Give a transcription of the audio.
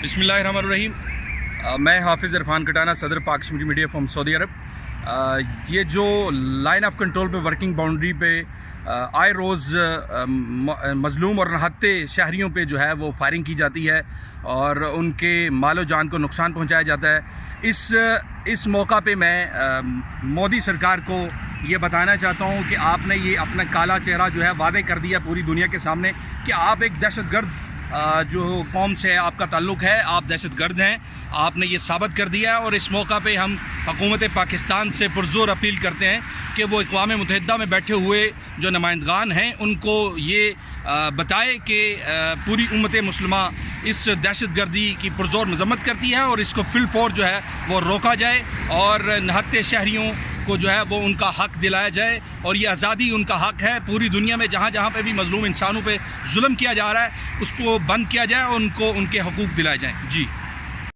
بسم اللہ الرحمن الرحیم۔ میں حافظ عرفان کٹانہ، صدر پاک کشمیری میڈیا فرام سعودی عرب۔ یہ جو لائن آف کنٹرول پہ ورکنگ باؤنڈری پہ آئے روز مظلوم اور نہتے شہریوں پہ جو ہے وہ فائرنگ کی جاتی ہے اور ان کے مال و جان کو نقصان پہنچایا جاتا ہے، اس موقع پہ میں مودی سرکار کو یہ بتانا چاہتا ہوں کہ آپ نے یہ اپنا کالا چہرہ جو ہے واضح کر دیا پوری دنیا کے سامنے کہ آپ ایک دہشت گرد جو قوم سے آپ کا تعلق ہے، آپ دہشت گرد ہیں۔ آپ نے یہ ثابت کر دیا ہے اور اس موقع پہ ہم حکومت پاکستان سے پرزور اپیل کرتے ہیں کہ وہ اقوام متحدہ میں بیٹھے ہوئے جو نمائندگان ہیں ان کو یہ بتائے کہ پوری امت مسلمہ اس دہشت گردی کی پرزور مذمت کرتی ہے اور اس کو فی الفور جو ہے وہ روکا جائے اور نہتے شہریوں کو جو ہے وہ ان کا حق دلایا جائے، اور یہ آزادی ان کا حق ہے۔ پوری دنیا میں جہاں جہاں پہ بھی مظلوم انسانوں پہ ظلم کیا جا رہا ہے اس کو بند کیا جائے اور ان کو ان کے حقوق دلائے جائیں۔ جی